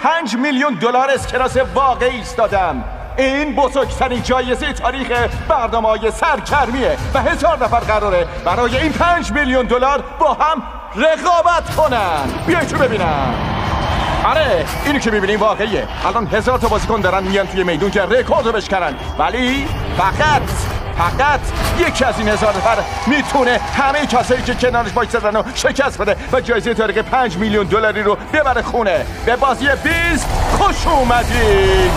5 میلیون دلار اسکناس واقعی ایستادم. این بزرگترین جایزه تاریخ برنامه‌های سرگرمیه و 1000 نفر قراره برای این 5 میلیون دلار با هم رقابت کنن. بیاین تو ببینم. آره اینو که میبینیم واقعیه. الان 1000 تا بازیکن دارن میان توی میدون که رکورد رو بشکنن، ولی فقط یکی از این 1000 نفر میتونه همه کسایی که کنارش وایسادن رو شکست بده و جایزه تاریخ 5 میلیون دلاری رو ببره خونه. به بازی 20 خوش اومدین.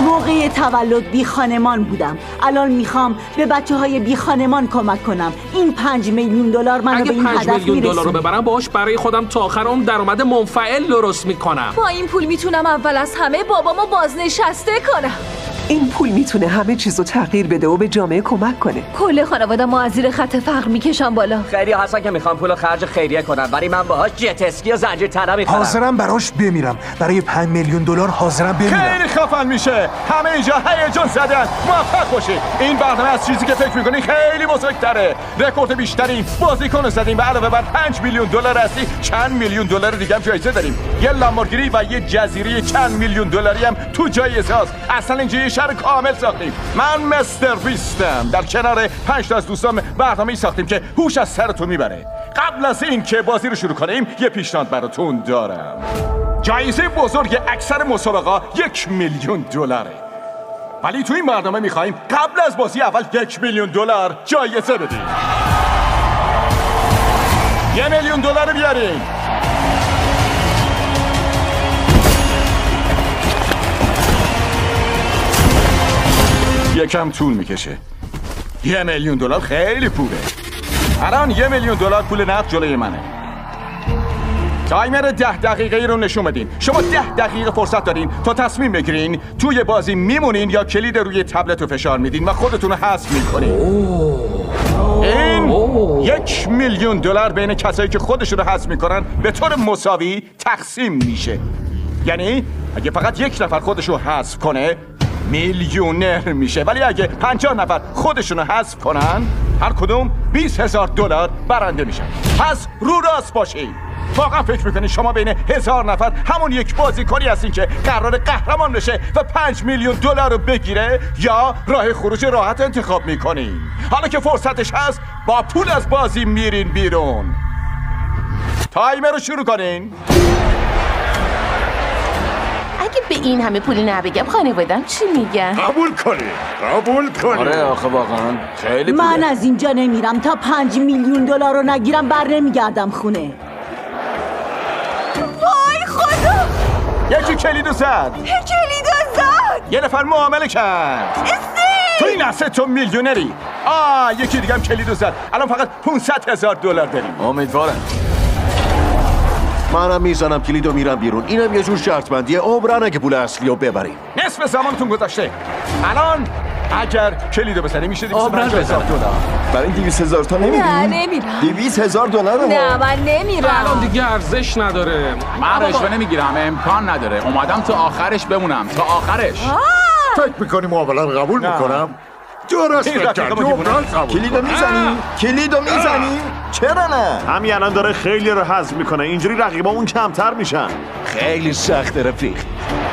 موقع تولد بی خانمان بودم. الان میخوام به بچه‌های بی خانمان کمک کنم. این 5 میلیون دلار منو به این هدف میرسونه. اگه 5 میلیون دلار رو ببرم باهاش برای خودم تا آخر عمر درآمد منفعل درست میکنم. با این پول میتونم اول از همه بابامو بازنشسته کنم. این پول میتونه همه چیزو تغییر بده و به جامعه کمک کنه. کل خانواده ما از زیر خط فقر میکشن بالا. خیلی هستن که میخوان پولو خرج خیریه کنن، ولی من باهاش جت اسکی و زنجیر تنه میخرم. حاضرم براش بمیرم. برای 5 میلیون دلار حاضرم بمیرم. خیلی خفن میشه. همه اینجا هیجان زدن. موفق باشید. این برنامه از چیزی که فکر میکنی خیلی بزرگتره. رکورد بیشترین بازیکن زدیم و علاوه بر 5 میلیون دلار هستی چند میلیون دلار دیگه هم جایزه داریم. یه لامبورگینی و یه جزیره چند میلیون دلاری هم تو جایزه هست. اصلا اینجا یه شهر کامل ساختیم. من مستر بیستم. در کنار 5 تا از دوستام برنامه‌ای ساختیم که هوش از سرتون میبره. قبل از این که بازی رو شروع کنیم یه پیشنهاد براتون دارم. جایزه بزرگ اکثر مسابقه 1 میلیون دلاره. ولی تو این برنامه میخوایم قبل از بازی اول 1 میلیون دلار جایزه بدیم. 1 میلیون دلار بیارین. یکم طول میکشه. 1 میلیون دلار خیلی پوله. الان 1 میلیون دلار پول نقد جلوی منه. تایمر 10 دقیقه‌ای رو نشون بدین. شما 10 دقیقه فرصت دارین تا تصمیم بگیرین توی بازی میمونین یا کلید روی تبلت رو فشار میدین و خودتون رو حذف میکنین. این 1 میلیون دلار بین کسایی که خودشون رو حذف میکنن به طور مساوی تقسیم میشه. یعنی اگه فقط 1 نفر خودش رو حذف کنه میلیونر میشه، ولی اگه 50 نفر خودشون رو حذف کنن هر کدوم 20,000 دلار برنده میشن. پس رو راست باشید. واقعا فکر میکنید شما بین 1000 نفر همون یک بازیکنی هستین که قرار قهرمان بشه و 5 میلیون دلار رو بگیره، یا راه خروج راحت انتخاب میکنین؟ حالا که فرصتش هست با پول از بازی میرین بیرون. تایمر رو شروع کنین. اگه به این همه پول نبگم خانواده‌ام چی میگن؟ قبول کنی. آره آخه واقعا خیلی پوله. من از اینجا نمیرم تا 5 میلیون دلار رو نگیرم، بر نمیگردم خونه. وای خدا! یکی کلیدو زد. یه نفر معامله کرد. تو این عرصه تو میلیونری. یکی دیگه هم کلیدو زد. الان فقط 500,000 دلار داریم. امیدوارم. منم میزنم کلیدو میرم بیرون. اینم یه جور شرط بندیه. عمرن اگه پول اصلی رو ببریم. نصف زمانتون گذشته. الان اگر کلیدو بزنی میشه 250,000 دلار. برای این 200,000 تا نمیدی؟ نه نمیرم. 200,000 دلار؟ نه من نمیرم. الان دیگه ارزش نداره. من رشوه نمیگیرم، امکان نداره. اومدم تا آخرش بمونم، تا آخرش. فکر میکنی معامله رو قبول میکنم؟ درست کلیدو میزنی؟ چرا نه؟ همین الان داره خیلی رو حذف میکنه، اینجوری رقیبامون کمتر میشن. خیلی سخته رفیق.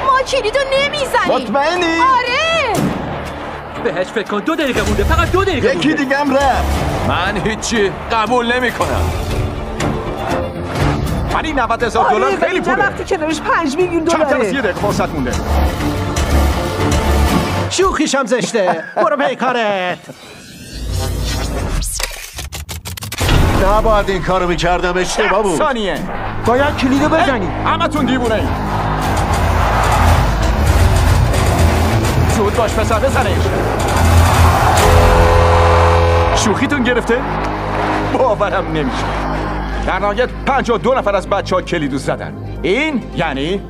ما کلیدو نمیزنیم. مطمئنی؟ آره. بهش فکر کن. 2 دقیقه مونده، فقط 2 دقیقه مونده. یکی دیگه هم رفت. من هیچی قبول نمیکنم. ولی 90,000 دلار خیلی پوله. وقتی کنارش 5 میلیون دلاره. چند تا از 1 دقیقه فرصت مونده. شوخیشم زشته. برو پی کارت. نباید این کارو میکردم، اشتباه بود. ثانیه باید کلیدو بزنی. همتون دیوونه ای. زود باش پسر، بزنش. شوخیتون گرفته؟ باورم نمیشه. در نهایت 52 نفر از بچه‌ها کلیدو زدن. این یعنی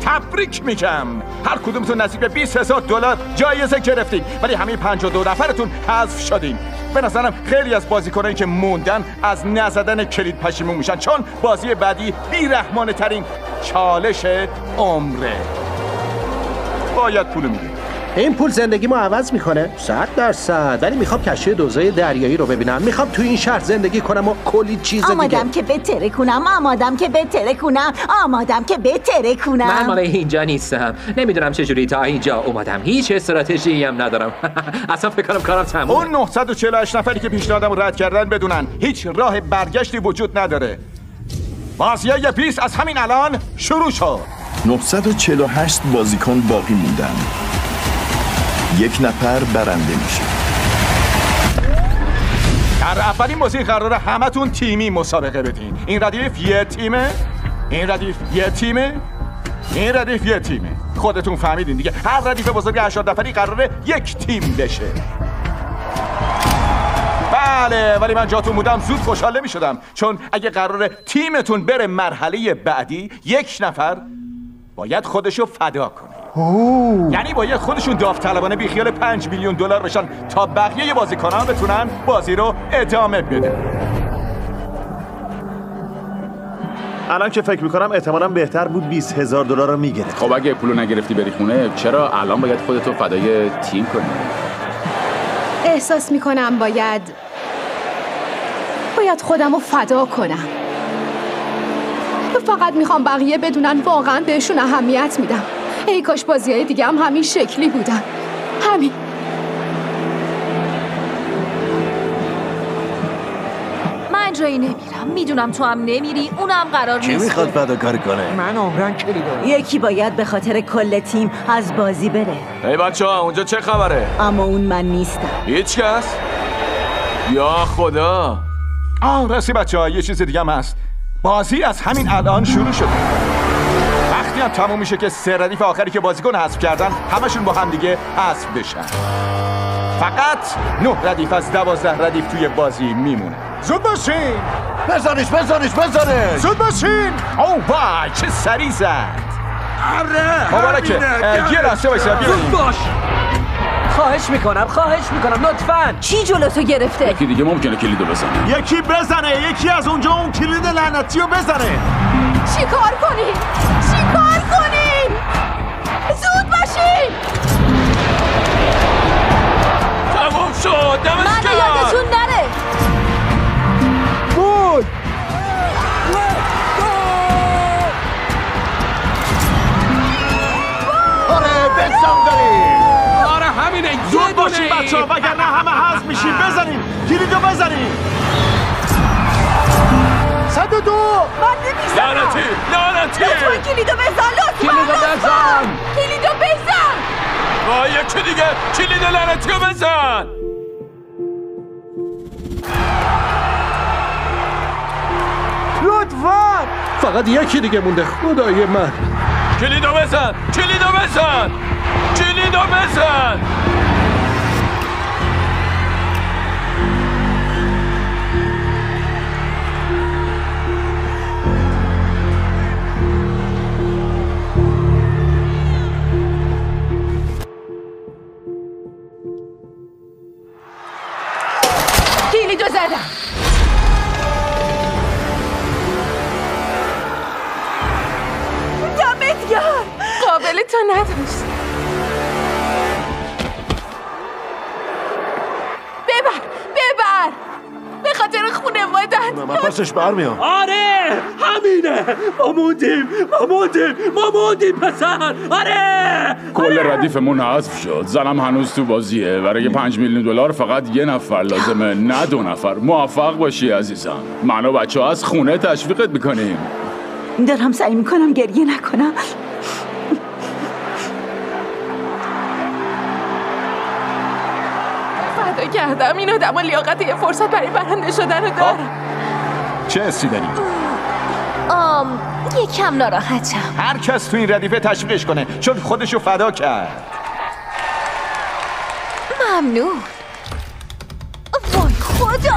تبریک میگم، هر کدومتون نزدیک به 20,000 دلار جایزه گرفتین، ولی همین 52 نفرتون حذف شدین. به نظرم خیلی از بازیکنایی که موندن از نزدن کلید پشیمون میشن، چون بازی بعدی بیرحمانه ترین چالش عمره. باید پولو میدیم. این پول زندگیمو عوض میکنه 100%. ولی میخوام کشتی دوزای دریایی رو ببینم. میخوام تو این شهر زندگی کنم و کلی چیز دیگه. آمادم که بتره کنم. من مال اینجا نیستم. نمیدونم چجوری تا اینجا اومدم. هیچ استراتژی هم ندارم. اصلا فکر کنم کارم تمومه. اون 948 نفری که پیشنهادمو رد کردن بدونن هیچ راه برگشتی وجود نداره. بازیای 20 از همین الان شروع شد. 948 بازیکن باقی موندن. یک نفر برنده میشه. در اولین بازی قراره همتون تیمی مسابقه بدین. این ردیف یه تیمه، این ردیف یه تیمه، این ردیف یه تیمه. خودتون فهمیدین دیگه. هر ردیف بزرگ 80 نفری قراره یک تیم بشه. بله، ولی من جاتون بودم زود خوشحال نمی‌شدم، چون اگه قراره تیمتون بره مرحله بعدی یک نفر باید خودشو فدا کنه. یعنی باید خودشون داوطلبانه بیخیال 5 میلیون دلار بشن تا بقیه بازیکنان بتونن بازی رو ادامه بدن. الان که فکر میکنم احتمالاً بهتر بود 20,000 دلار رو میگرفت. خب اگه پولو نگرفتی بری خونه، چرا الان باید خودتو فدای تیم کنی؟ احساس میکنم باید خودم رو فدا کنم. فقط میخوام بقیه بدونن واقعا بهشون اهمیت میدم. ای کاش بازیای دیگه هم همین شکلی بودن. همین. من جایی نمیرم. میدونم تو هم نمیری. اونم قرار نیست. کی میخواد فداکاری کنه؟ من عمران کلیدم. یکی باید به خاطر کل تیم از بازی بره. ای بچه‌ها اونجا چه خبره؟ اما اون من نیستم. هیچ کس؟ یا خدا. راستی بچه‌ها یه چیز دیگه هم هست. بازی از همین الان شروع شده. وقتی هم تموم میشه که 3 ردیف آخری که بازیکن حذف کردن همشون با هم دیگه حذف بشن. فقط 9 ردیف از 12 ردیف توی بازی میمونه. زود باشین. بزنش. زود باشین. وای چه سری زد. آره. مبارکه. یه لحظه وایسا بیاین. زود باش. خواهش میکنم لطفاً. چی جلوتو گرفته؟ یکی دیگه ممکنه کلیدو بزنه. یکی از اونجا اون کلید لعنتی رو بزنه. چیکار کنیم؟ زود باشین. تموم شد. دمش کرد. من یادتون نره. بود. آره بسام داریم. آره همینه. زود باشین بچه‌ها وگرنه همه حذف میشین. بزنین کلیدو بزنین. 102. من نمی‌زنم. لعنتی. لطفاً کلیدو بزن. وای یکی دیگه کلید لعنتی رو بزن. لطفاً. فقط یکی دیگه مونده. خدای من. کلیدو بزن. کلیدو زدم. دمت گرم. قابل تا نداشت. ببر به خاطر خانواده‌ات. من پسش برمیام. آره همینه. ما موندیم پسر. آره کل ردیفمون حذف شد. زنم هنوز تو بازیه. برای 5 میلیون دلار فقط یه نفر لازمه، نه 2 نفر. موفق باشی عزیزم. من و بچه‌ها از خونه تشویقت میکنیم. دارم سعی میکنم گریه نکنم. فدا کردم. این آدم لیاقت یه فرصت برای برنده شدن رو دارم. چه حسی داری؟ یکم ناراحتم. هر کس تو این ردیفه تشویقش کنه، چون خودشو فدا کرد. ممنون. وای خدا.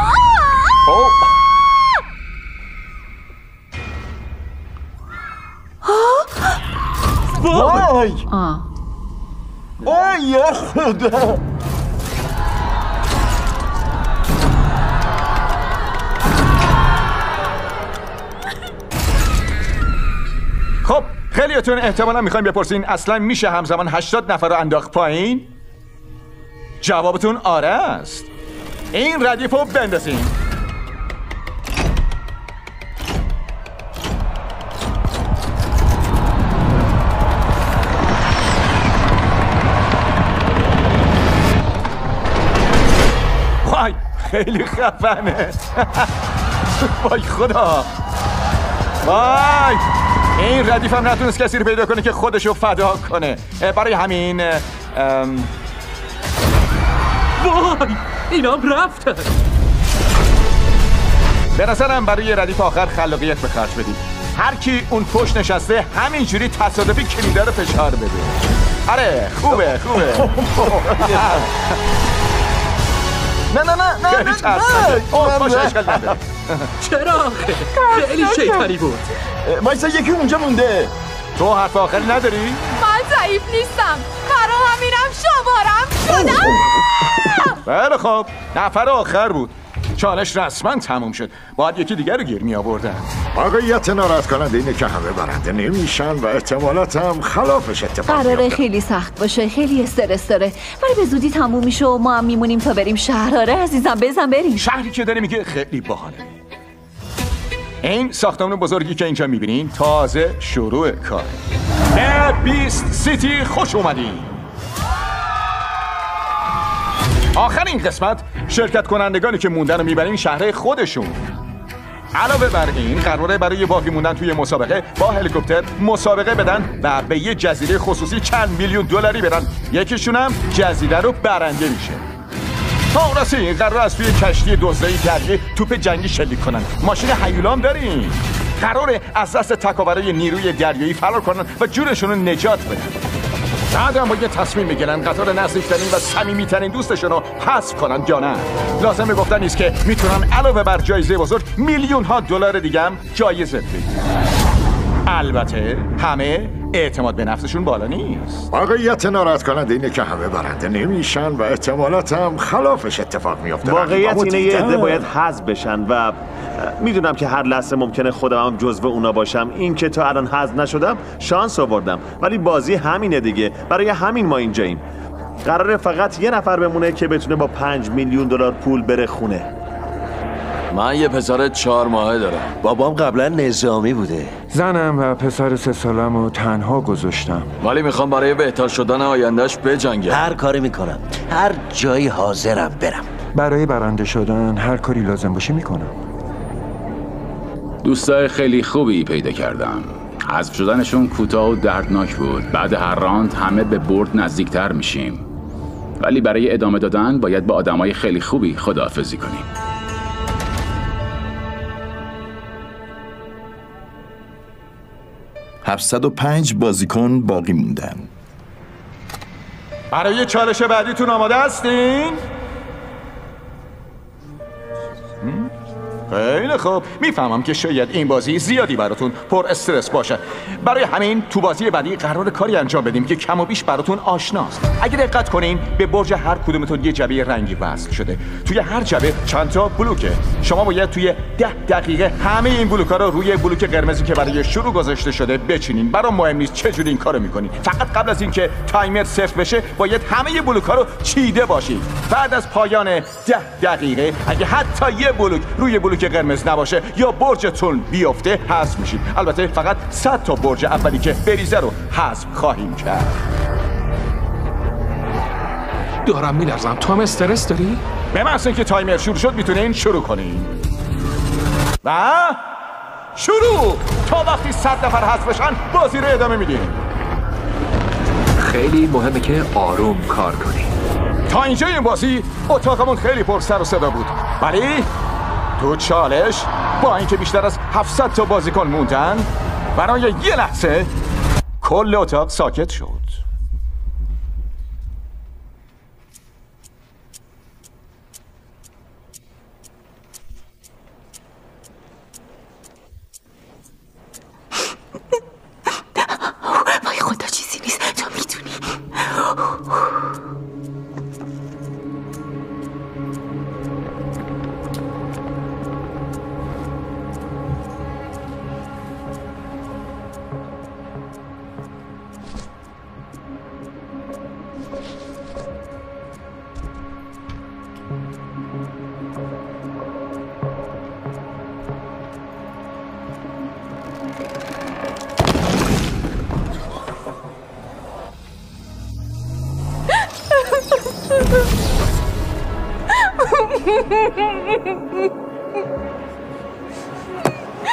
وای یا خدا. خب خیلی خیلیتون احتمالا میخوایم بپرسین اصلا میشه همزمان 80 نفر رو انداخت پایین؟ جوابتون آره است. این ردیف رو بندازین. وای خیلی خفنه. وای خدا. وای این ردیف هم نتونست کسی رو پیدا کنه که خودشو فدا کنه. برای همین وای اینام رفتن. به نظرم برای ردیف آخر خلاقیت به خرج بدید. هر کی اون پشت نشسته همینجوری تصادفی کلیده رو فشار بده. آره خوبه. نه باشه اشکال نداره. چرا؟ خیلی شیطانی بود. وایسا یکی اونجا مونده. تو حرف آخری نداری؟ من ضعیف نیستم. برام همینم شمارم شدم. بله خب نفر آخر بود. چالش رسما تموم شد. باید یکی دیگر رو گیر می آوردن. واقعیت ناراحت کننده اینه که همه برنده نمیشن و احتمالات هم خلافش اتفاق میفته. قراره خیلی سخت باشه، خیلی استرس داره، ولی به زودی تموم میشه و ما هم میمونیم تا بریم شهر. آره عزیزم بزن بریم. شهری که داره میگه خیلی باحاله. این ساختمان بزرگی که اینجا میبینین تازه شروع کاره. به بیست سیتی خوش اومدین. آخرین قسمت شرکت کنندگانی که موندن رو میبرین شهر خودشون. علاوه بر این قراره برای باقی موندن توی مسابقه با هلیکوپتر مسابقه بدن و به یه جزیره خصوصی چند میلیون دلاری بدن. یکیشون هم جزیره رو برنده میشه. تا رسید قراره از توی کشتی دزدایی دریایی توپ جنگی شلیک کنن. ماشین هیولا هم دارین. قراره از دست تکاورای نیروی دریایی فرار کنن و جونشون رو نجات بدن. بعد هم با یه تصمیم میگیرن قطار نزدیکترین و صمیمیترین دوستشون رو حذف کنن یا نه. لازمه گفتن نیست که میتونن علاوه بر جایزه بزرگ میلیون ها دلار دیگه هم جایزه بگیرن. البته همه اعتماد به نفسشون بالا نیست. واقعیت ناراحت کننده اینه که همه برنده نمیشن و احتمالات هم خلافش اتفاق میفته. واقعیت اینه یه عده باید حذف بشن و میدونم که هر لحظه ممکنه خودم هم جزو اونا باشم. این که تا الان حذف نشدم شانس آوردم، ولی بازی همینه دیگه. برای همین ما اینجاییم. قراره فقط یه نفر بمونه که بتونه با 5 میلیون دلار پول بره خونه. من یه پسر 4 ماهه دارم. بابام قبلا نظامی بوده. زنم و پسر 3 سالم رو تنها گذاشتم، ولی میخوام برای بهتر شدن آیندهش بجنگم. هر کاری میکنم، هر جایی حاضرم برم. برای برنده شدن هر کاری لازم باشه میکنم. دوستای خیلی خوبی پیدا کردم. حذف شدنشون کوتاه و دردناک بود. بعد هر راند همه به برد نزدیکتر میشیم، ولی برای ادامه دادن باید با آدمای خیلی خوبی خداحافظی کنیم. $705 بازیکن باقی موندن. برای چالش بعدیتون آماده هستین؟ خیلی خوب. میفهمم که شاید این بازی زیادی براتون پر استرس باشه. برای همین تو بازی بعدی قرار کاری انجام بدیم که کم و بیش براتون آشناست. اگه دقت کنین به برج هر کدومتون یه جعبه رنگی وصل شده. توی هر جعبه چند تا بلوکه. شما باید توی 10 دقیقه همه این بلوک‌ها رو روی بلوک قرمزی که برای شروع گذاشته شده بچینین. برام مهم نیست چه جوری این کارو می‌کنین. فقط قبل از اینکه تایمر صفر بشه باید همه بلوک‌ها رو چیده باشید. بعد از پایان 10 دقیقه اگه حتی یه بلوک روی بلوک قرمز نباشه یا برجتون بیفته حذف میشید. البته فقط 100 تا برج اولی که بریزه رو حذف خواهیم کرد. دارم میلرزم. تو هم استرس داری؟ به محض اینکه تایمر شروع شد میتونین شروع کنین. و شروع. تا وقتی 100 نفر حذف بشن بازی رو ادامه میدیم. خیلی مهمه که آروم کار کنی. تا اینجا این بازی اتاقمون خیلی پر سر و صدا بود، ولی تو چالش با اینکه بیشتر از 700 تا بازیکن موندن برای یه لحظه کل اتاق ساکت شد. وای خدا چیزی نیست، تو میدونی.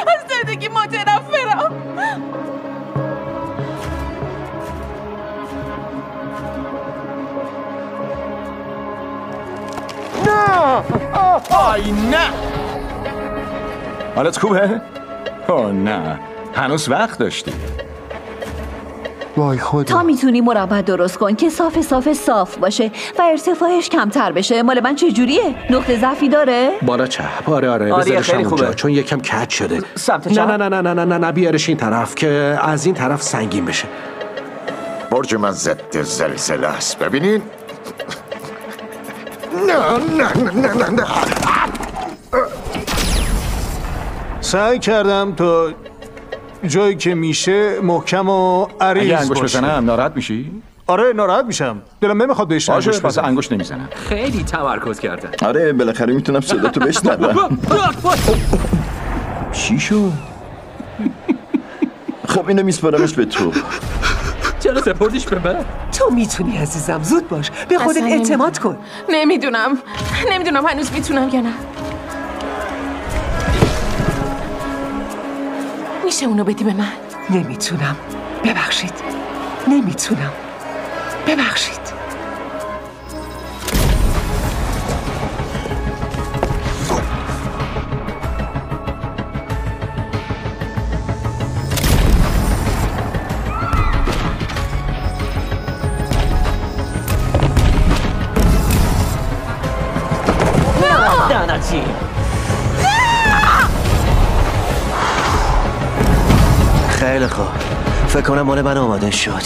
از زندگی متنفرم. نه آی نه. حالت خوبه؟ آه نه هنوز وقت داشتی. وای خدا. تا میتونی مربع درست کن که صاف باشه و ارتفاعش کمتر بشه. مال من چه جوریه؟ نقطه ضعفی داره؟ بالا چپ. آره بذارش اونجا چون یکم کج شده. سمت چپ. نه بیارش این طرف که از این طرف سنگین بشه. برج من ضد زلزله است ببینین. نه سعی کردم تا جایی که میشه محکم و عریض اگه انگوش باشه. بزنم ناراحت میشی؟ آره ناراحت میشم. دلم نمیخواد بهش انگوش بزنم. انگوش نمیزنم. خیلی تمرکز کردن. آره بالاخره میتونم صداتو بشنوم. چی شد؟ خب اینو میسپارمش به تو. چرا سپردیش به من؟ تو میتونی عزیزم، زود باش، به خودت اعتماد کن. نمیدونم هنوز میتونم یا نه. میشه اونو بدی به من؟ نمیتونم. ببخشید. نمیتونم. ببخشید. لعنتی. خیلی خوب، فکر کنم مال من آماده شد.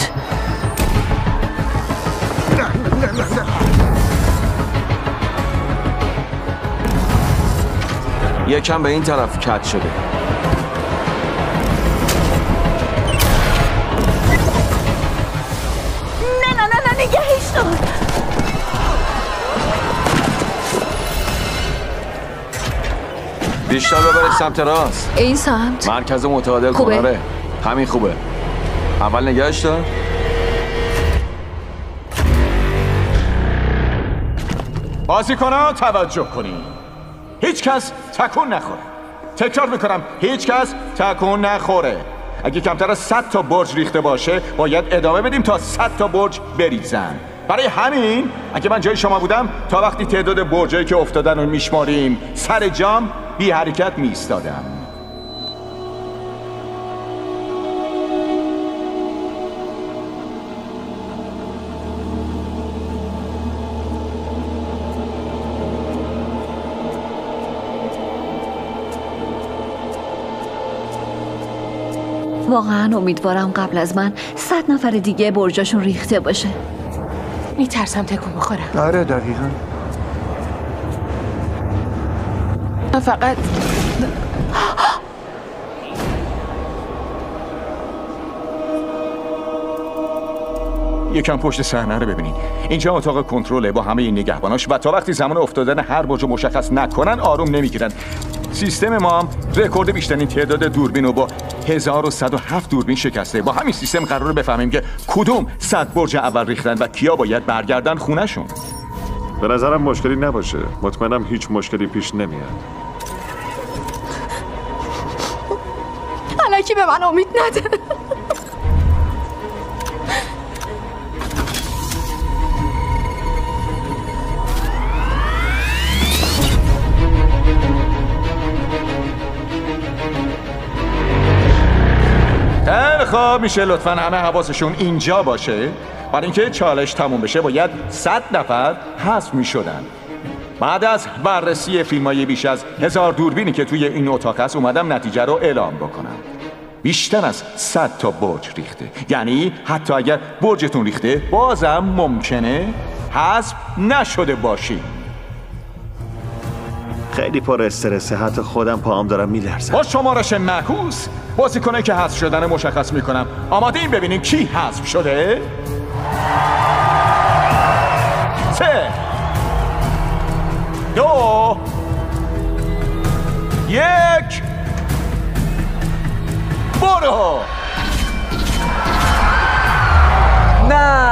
یکم به این طرف کج شده. نه نگهش دار. بیشتر ببرش سمت راست. این سمت مرکز متعادل خوبه. کن. آره همین خوبه. اول نگهش دار. بازیکنان توجه کنین. هیچ کس تکون نخوره. تکرار میکنم هیچ کس تکون نخوره. اگه کمتر از 100 تا برج ریخته باشه باید ادامه بدیم تا 100 تا برج بریزن. برای همین اگه من جای شما بودم تا وقتی تعداد برجایی که افتادن رو میشماریم سر جام بی حرکت میستادم. واقعا امیدوارم قبل از من 100 نفر دیگه برجاشون ریخته باشه. میترسم تکون بخورم. آره دقیقاً. فقط یکم پشت صحنه رو ببینین. اینجا اتاق کنترله با همه این نگهباناش و تا وقتی زمان افتادن هر برج مشخص نکنن آروم نمیگیرن. سیستم ما هم رکورد بیشترین تعداد دوربین رو با 1107 دوربین شکسته. با همین سیستم قراره بفهمیم که کدوم 100 برج اول ریختن و کیا باید برگردن خونه‌شون. به نظرم مشکلی نباشه. مطمئنم هیچ مشکلی پیش نمیاد. الکی به من امید نده. خب میشه لطفاً همه حواسشون اینجا باشه. برای اینکه چالش تموم بشه باید 100 نفر حذف میشدن. بعد از بررسی فیلمای بیش از 1000 دوربینی که توی این اتاق هست اومدم نتیجه رو اعلام بکنم. بیشتر از 100 تا برج ریخته. یعنی حتی اگر برجتون ریخته بازم ممکنه حذف نشده باشی. خیلی پر استرسه، حتی خودم پاهم دارم میلرزم. با شمارش معکوس بازیکنه که حذف شدن مشخص میکنم. آماده این ببینیم کی حذف شده؟ 3 2 1 برو. نه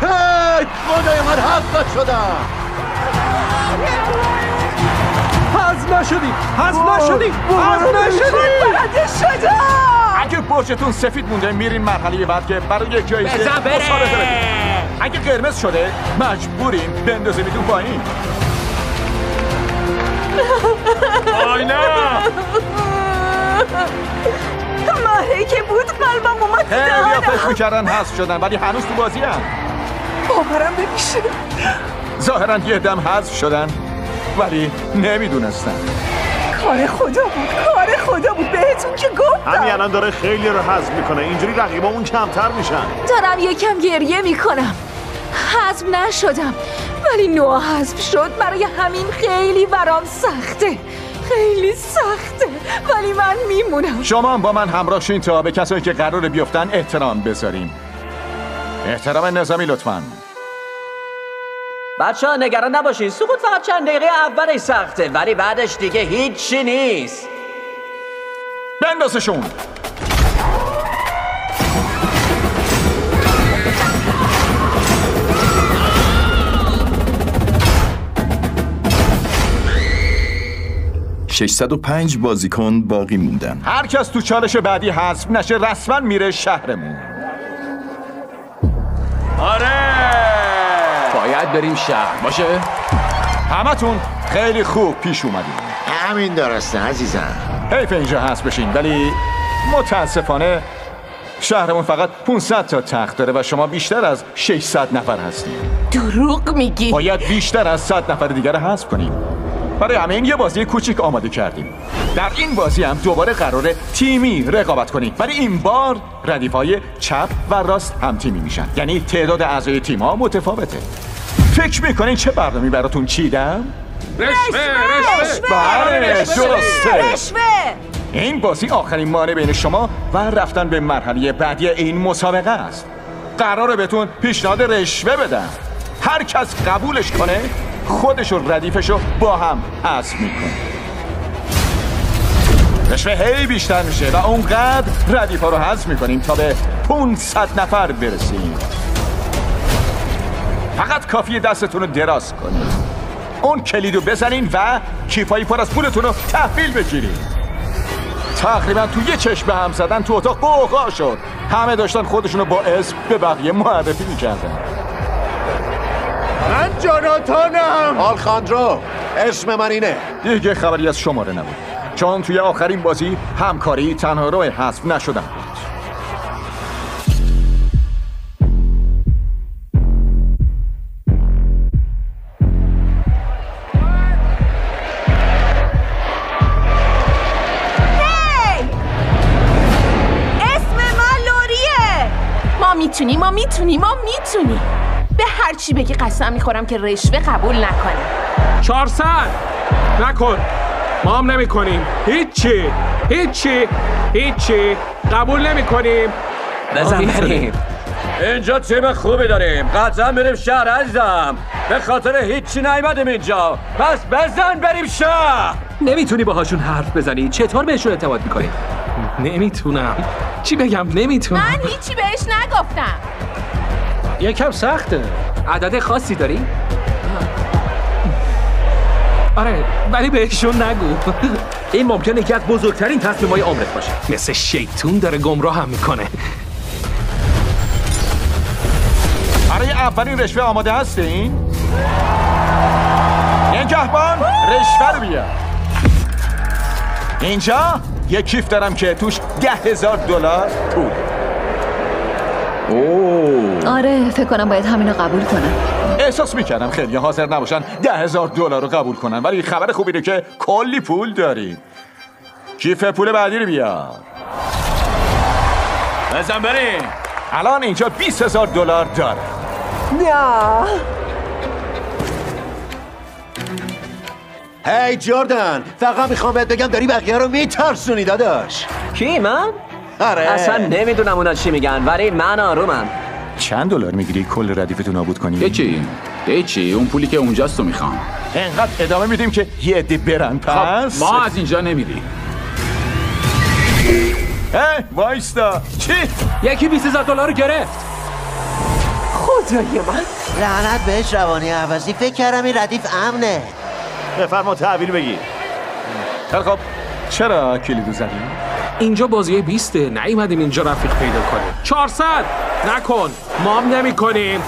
هی خدای من حذف تا شدم. حذف نشدیم. برنده شدم. اگه برجتون سفید مونده میرین مرحله بعد که برای جایزه مسابقه بدین. اگه قرمز شده مجبورین بندازیمتون پایین. آی نه. ماهی که بود قلبم اومد تو خیلی فکر دهانم. میکردن حذف شدن ولی هنوز تو بازی هم. باورم نمیشه. ظاهرا یه دم حذف شدن ولی نمیدونستن. کار خدا بود بهتون که گفتم. همین الان داره خیلی رو حذف میکنه. اینجوری رقیبامون کمتر میشن. دارم یکم گریه میکنم. حذف نشدم ولی نوع حذف شد. برای همین خیلی برام سخته. ولی من میمونم. شما هم با من همراه شین تا به کسایی که قراره بیفتن احترام بذاریم. احترام نظامی لطفاً. بچه‌ها نگران نباشین، سقوط فقط چند دقیقه اولش سخته ولی بعدش دیگه هیچی نیست. بندازشون. $605 بازیکن باقی موندن. هر کس تو چالش بعدی حذف نشه رسما میره شهرمون. آره باید بریم شهر باشه. همتون خیلی خوب پیش اومدین. همین درسته عزیزم. حیف اینجا حذف بشین ولی متاسفانه شهرمون فقط 500 تا تخت داره و شما بیشتر از 600 نفر هستین. دروغ میگی. باید بیشتر از 100 نفر دیگر رو حذف کنیم. برای همین یه بازی کوچیک آماده کردیم. در این بازی هم دوباره قراره تیمی رقابت کنیم ولی این بار ردیفای چپ و راست هم تیمی میشن. یعنی تعداد اعضای تیم‌ها متفاوته. فکر میکنین چه برنامه‌ای براتون چیدم؟ بله درسته. این بازی آخرین مانع بین شما و رفتن به مرحله بعدی این مسابقه است. قراره بهتون پیشنهاد رشوه بدم. هر کس قبولش کنه خودش و ردیفشو با هم حذف میکنه. رشوه هی بیشتر میشه و اونقدر ردیفا رو حذف میکنیم تا به 500 نفر برسیم. فقط کافیه دستتون رو دراز کنید، اون کلیدو بزنین و کیفایی پر از پولتون رو تحویل بگیرین. تقریبا تو یه چشم به هم زدن تو اتاق قوقا شد. همه داشتن خودشونو با اسم به بقیه معرفی میکردن. من جاناتانم. آلخاندرو اسم من اینه. دیگه خبری از شماره نبود چون توی آخرین بازی همکاری تنها راه حذف نشدن بود. ما میتونیم به هر چی بگی قسم میخورم که رشوه قبول نکنه. 400 نکن. ما هم نمی کنیم. هیچی قبول نمی کنیم. بزن بریم. اینجا تیم خوبی داریم. قطعا بریم شهر عزیزم. به خاطر هیچی نیومدیم اینجا. پس بزن بریم شهر. نمیتونی باهاشون حرف بزنی. چطور بهشون اعتماد میکنی؟ نمیتونم. چی بگم؟ نمیتونم. من هیچی بهش نگفتم. یکم سخته. عدد خاصی داری؟ آره ولی بهشون نگو. این ممکنه یکی از بزرگترین تصمیم‌های عمرت باشه. مثل شیطون داره گمراه هم میکنه. برای اولین رشوه آماده هستین؟ نگهبان رشوه رو بیار. اینجا یه کیف دارم که توش $10,000 پول. آره فکر کنم باید همینو قبول کنم. احساس میکردم خیلی حاضر نباشن $10,000 رو قبول کنن ولی خبر خوب اینه که کلی پول داری. کیف پول بعدی رو بیار. بزن بریم. الان اینجا $20,000 داره. نه. هی جردن فقط میخوام بهت بگم داری بقیه رو میترسونی داداش. کی من؟ آره اصلا نمیدونم اونا چی میگن ولی من آرومم. چند دلار میگیری کل ردیفتو نابود کنی؟ هیچی اون پولی که اونجاست رو میخوام. اینقدر ادامه میدیم که یه عده برن. پس ما از اینجا نمیریم. وایستا. چی؟ یکی $20,000 رو گرفت. خدای من لعنت بهش روانی عوضی. فکر کردم این ردیف امنه. بفرما تحویل بگیر. خب چرا کلیدو زدی؟ اینجا بازی 20 نیومدیم اینجا رفیق پیدا کنیم. 400 نکن، ما هم نمی کنیم.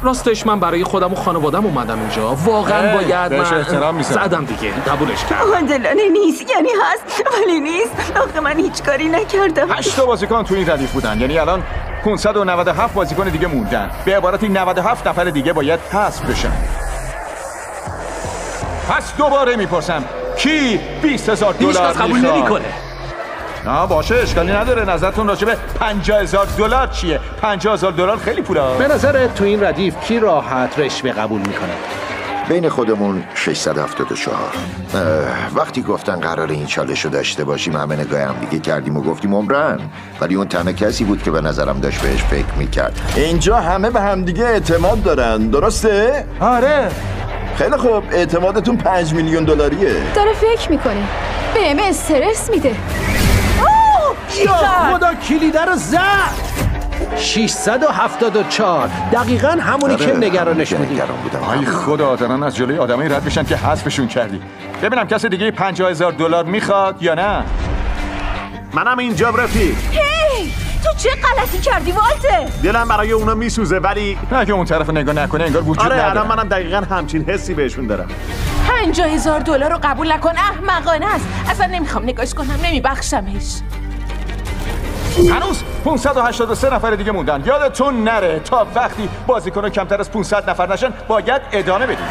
راستش من برای خودم و خانوادم اومدم اینجا. واقعا باید من زدم دیگه، قبولش کردم. عادلانه نیست، یعنی هست ولی نیست. آخه من هیچ کاری نکردم. 8 بازیکن تو این ردیف بودن، یعنی الان 597 بازیکن دیگه موندن. به عبارتی 97 نفر دیگه باید حذف بشن. پس دوباره میپرسم کی $20,000 هیچ کس قبول نمیکنه. نه باشه، اشکالی نداره. نظرتون راجع به $50,000 چیه؟ $50,000 خیلی پولا. به نظر تو این ردیف کی راحت رشوه قبول میکنه؟ بین خودمون 674. وقتی گفتن قرار این چالش رو داشته باشیم همه نگاه هم دیگه کردیم و گفتیم عمرن، ولی اون تنها کسی بود که به نظرم داشت بهش فکر میکرد. اینجا همه به همدیگه اعتماد دارن، درسته؟ آره. خیلی خوب، اعتمادتون $5 میلیون داره فکر میکنه. بهم استرس میده. یا خدا کلیده رو زد. 674 دقیقاً همونی که نگرانش بودی. ای خدا، دارن از جلوی آدمایی رد میشن که حذفشون کردی. ببینم کسی دیگه $50,000 میخواد یا نه. منم اینجا رفیق. هی تو چه غلطی کردی والتر؟ دلم برای اونا میسوزه ولی اگه اون طرف نگاه نکنه انگار وجود نداره. آره الان منم دقیقاً همچین حسی بهشون دارم. $50,000 رو قبول نکن، احمقانه است. اصلا نمیخوام نگاش کنم، نمیبخشمش. هنوز 583 نفر دیگه موندن. یادتون نره تا وقتی بازیکن‌ها کمتر از 500 نفر نشن باید ادامه بدیم.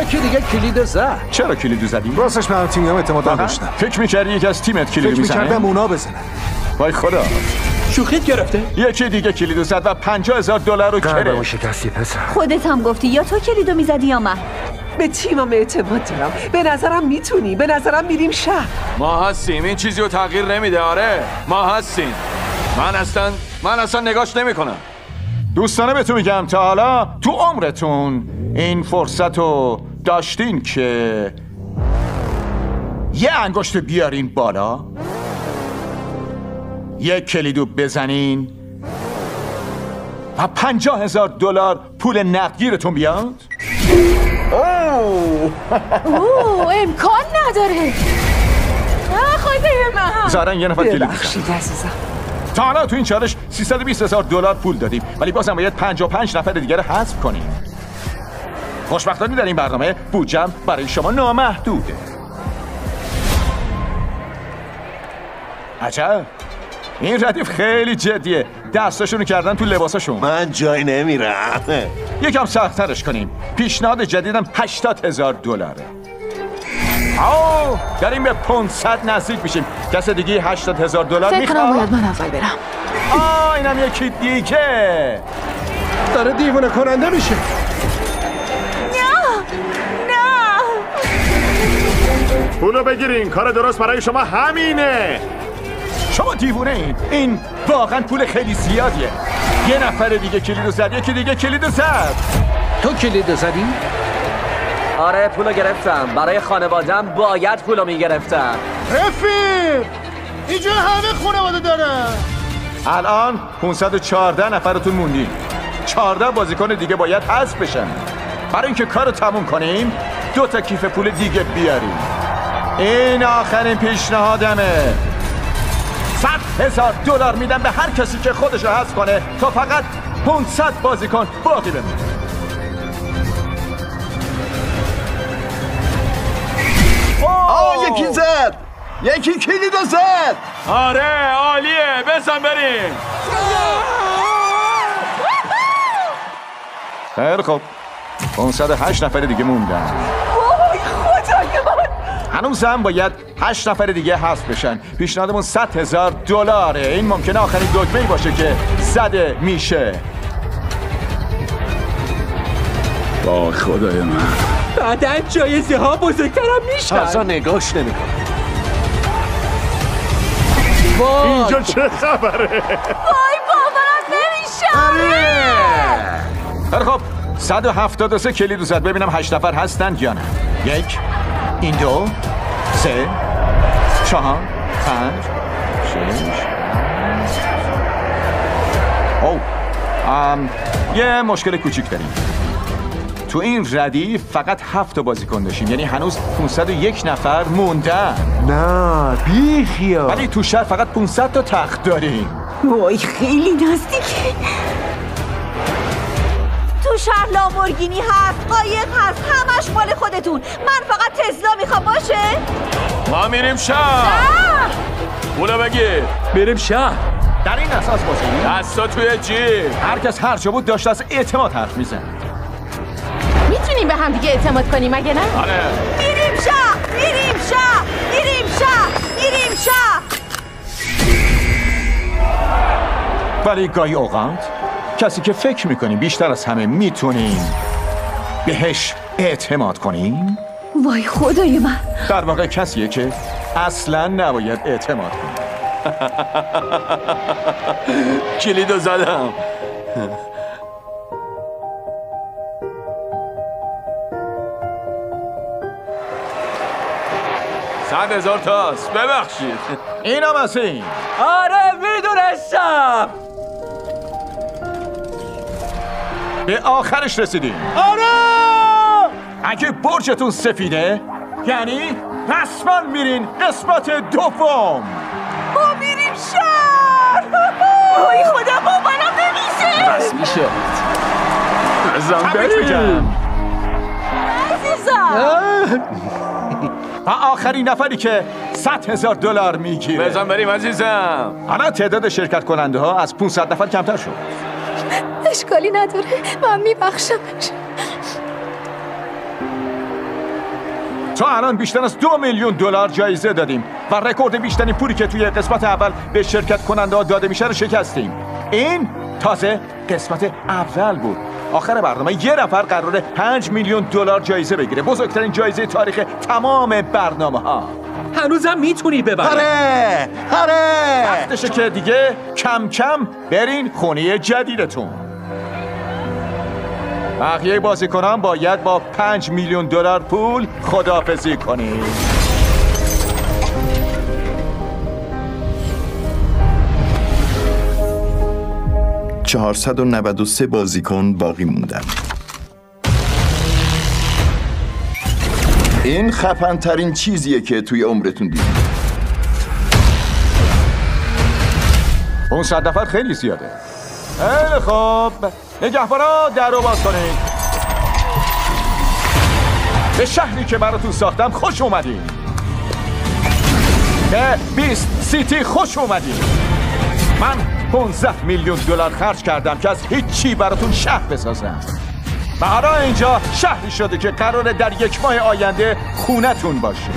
یکی دیگه کلید زد. چرا کلیدو زدیم؟ راستش من تیمیام اعتماد نداشتم. فکر می‌کردی یکی از تیمت کلیدو میزنه؟ فکر می‌کردم اونا بزنن. وای خدا، شوخیت گرفته؟ یکی دیگه کلیدو زد و $50,000 رو قلبمو شکستی پسر. خودت هم گفتی یا تو کلیدو میزدی یا من. به تیمم اعتماد دارم. به نظرم میتونی. به نظرم میریم شهر. ما هستیم، این چیزی رو تغییر نمیده. آره ما هستیم. من اصلا نگاش نمیکنم. دوستانه به تو میگم تا حالا تو عمرتون این فرصت رو داشتین که یه انگشت بیارین بالا، یه کلیدو بزنین و $50,000 پول نقدگیرتون بیاد؟ امکان نداره. خواهده من زارن یه نفر کلید ببخشید عزیزم. تا حالا تو این چالش $320,000 پول دادیم، ولی بازم باید 55 نفر دیگر رو حذف کنیم. خوشبختانه در این برنامه بودجم برای شما نامحدوده. عجب، این ردیف خیلی جدیه. دستاشونو کردن تو لباساشون. من جای نمیرم. یکم سخت‌ترش کنیم. پیشنهاد جدیدم $80,000. داریم به 500 نزدیک میشیم. کس دیگه $80,000 فکر میخواد؟ کنم باید من اول برم. اینم یکی دیگه داره دیوونه کننده میشه. نه پولو بگیرین، کار درست برای شما همینه. شما دیوونه این واقعا پول خیلی زیادیه. یه نفر دیگه کلیدو زد، یکی دیگه کلیدو زد. تو کلید زدی؟ آره پولو گرفتم. برای خانوادم باید پولو میگرفتم. رفیق اینجا همه خانواده دارن. الان 514 نفرتون موندین. 14 بازیکن دیگه باید حذف بشن. برای اینکه کارو تموم کنیم 2 تا کیف پول دیگه بیاریم. این آخرین پیشنهادمه. $100,000 میدم به هر کسی که خودشو حذف کنه تا فقط 500 بازیکن باقی بمونه. یکی زد، یکی کلیدو زد. آره عالیه، بزن بریم. خیلی خب 508 نفر دیگه موندن. وای خدای من. هنوز هم باید 8 نفر دیگه حذف بشن. پیشنهادمون $100,000. این ممکنه آخرین دکمه‌ای باشه که زده میشه. با خدای من بعداً جایزه ها بزرگترم میشن. اصلا نگاش نمیکنم. اینجا چه خبره؟ وای باورم نمیشه. خیلی خب 173 کلید زد. ببینم 8 نفر هستن یا نه. 1 این 2 3 4 5 6 اوه یه مشکل کوچیک داریم. تو این ردیف فقط 7 بازیکن داشتیم، یعنی هنوز 501 نفر موندن. نه بیخیا. ولی تو شهر فقط 500 تا تخت داریم. وای خیلی نزدیکه. تو شهر لامبورگینی هست، قایق هست، همش مال خودتون. من فقط تسلا میخوام باشه. ما میریم شهر. پولو بگیر. بریم شهر. در این اساس باشیم. دستا توی جیب. هر کس هر جا بود داشت از اعتماد حرف میزن. میتونیم به هم دیگه اعتماد کنیم مگه نه؟ آره. میریم شهر، میریم شهر، میریم شهر، میریم شهر. ولی گاهی اوقات کسی که فکر میکنیم بیشتر از همه میتونیم بهش اعتماد کنیم، وای خدای من، در واقع کسیه که اصلا نباید اعتماد کنیم. کلیدو زدم. 100,000 تاست. ببخشید. اینم از این. آره میدونستم. به آخرش رسیدیم. آره. اگه برجتون سفیده یعنی رسما میرین قسمت دوم. ما میریم شهر. وای خدا بابانم نمیشه. بس میشه. تبریک میگم. عزیزم. و آخرین نفری که $100,000 میگیره. بزن بریم عزیزم. حالا تعداد شرکت کننده ها از 500 نفر کمتر شد. اشکالی نداره، من میبخشمش. تا الان بیشتر از $2 میلیون جایزه دادیم و رکورد بیشترین پولی که توی قسمت اول به شرکت کننده ها داده میشه رو شکستیم. این تازه قسمت اول بود. آخر برنامه یه نفر قراره $5 میلیون جایزه بگیره، بزرگترین جایزه تاریخ تمام برنامه ها. هنوزم میتونی ببری. آره وقتشه که دیگه کم کم برین خونه جدیدتون. بقیه بازیکنان باید با $5 میلیون پول خداحافظی کنید. $493 بازیکن باقی موندن. این خفن ترین چیزیه که توی عمرتون دیدید. 500 نفر خیلی زیاده. خیلی خوب، نگهبانا در رو باز کنید. به شهری که براتون ساختم خوش اومدین. به بیست سیتی خوش اومدین. من $15 میلیون خرج کردم که از هیچی براتون شهر بسازم و حالا اینجا شهری شده که قراره در 1 ماه آینده خونتون باشه.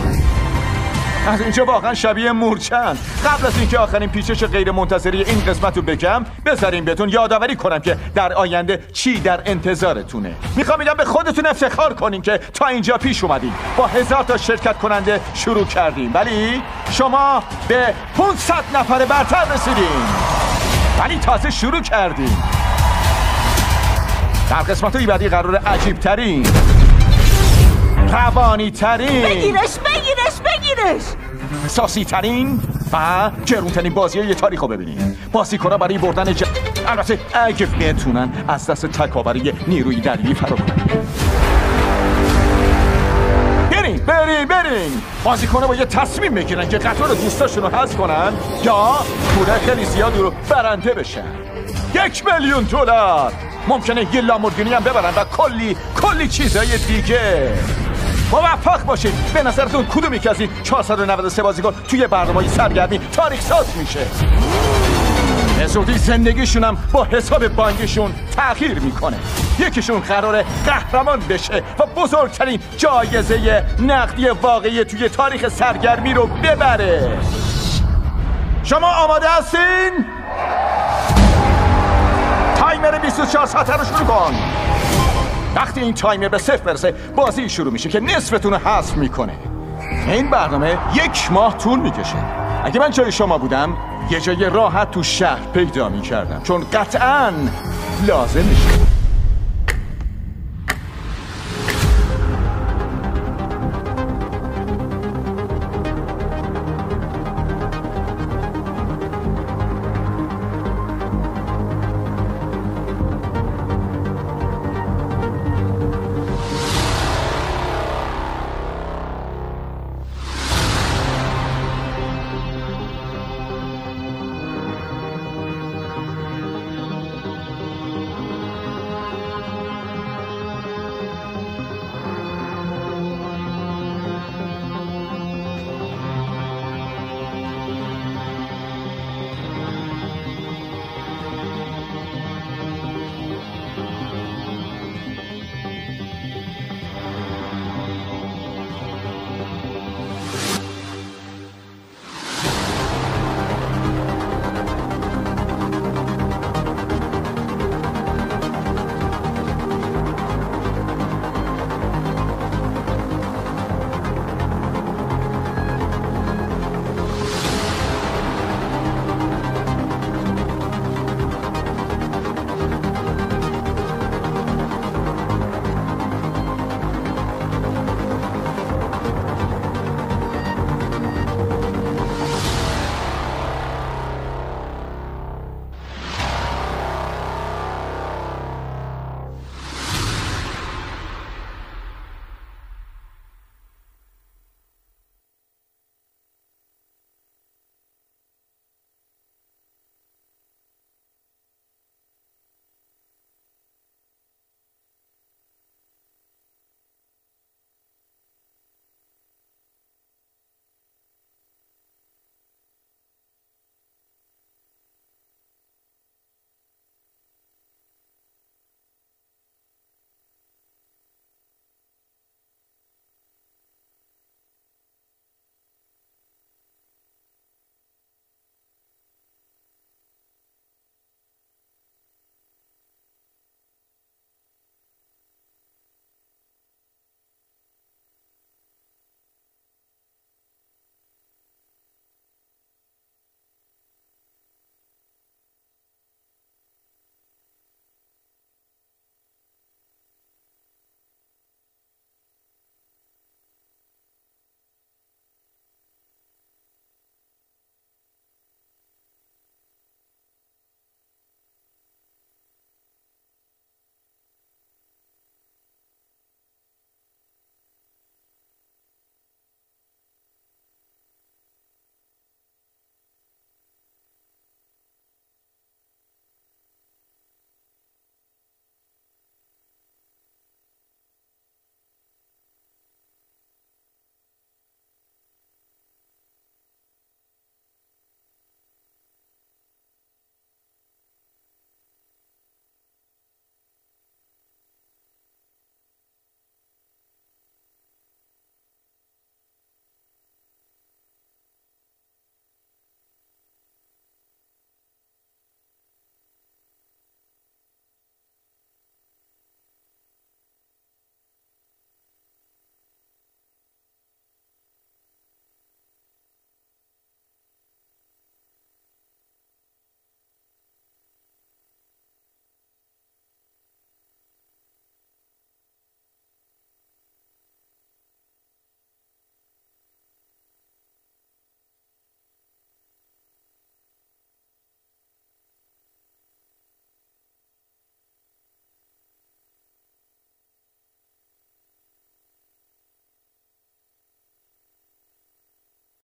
از اینجا واقعا شبیه مورچند. قبل از اینکه آخرین پیچش غیر منتظری این قسمت رو بگم، بذارین بهتون یادآوری کنم که در آینده چی در انتظارتونه. میخوام به خودتون افتخار کنین که تا اینجا پیش اومدین. با 1000 تا شرکت کننده شروع کردیم ولی شما به 500 نفر برتر رسیدین. ولی تازه شروع کردیم. در قسمت‌های بعدی قرار عجیب ترین، روانی ترین، بگیرش احساسی ترین و گرونترین بازی تاریخ رو ببینید. بازیکن‌ها برای بردن البته اگه بتونن از دست تکاوری نیروی دریایی فرار کنن. برین بازیکن‌ها با یه تصمیم بگیرن که قطار دوستاشون رو حذف کنن یا پول خیلی زیاد رو برنده بشن. $1 میلیون. ممکنه یه لامبورگینی هم ببرن و کلی چیزای دیگه. موفق باشید. به نظرتون کدوم یکی از این 493 بازیکن توی برنامه‌ی سرگرمی تاریخ ساز میشه؟ به زودی زندگیشون هم با حساب بانکیشون تغییر میکنه. یکیشون قراره قهرمان بشه و بزرگترین جایزه نقدی واقعی توی تاریخ سرگرمی رو ببره. شما آماده هستین؟ تایمر 24 ساعته رو شروع کن. وقتی این تایمر به 0 برسه بازی شروع میشه که نصفتون رو حذف میکنه. این برنامه 1 ماه طول میکشه. اگه من جای شما بودم یه جای راحت تو شهر پیدا میکردم چون قطعاً لازم میشه.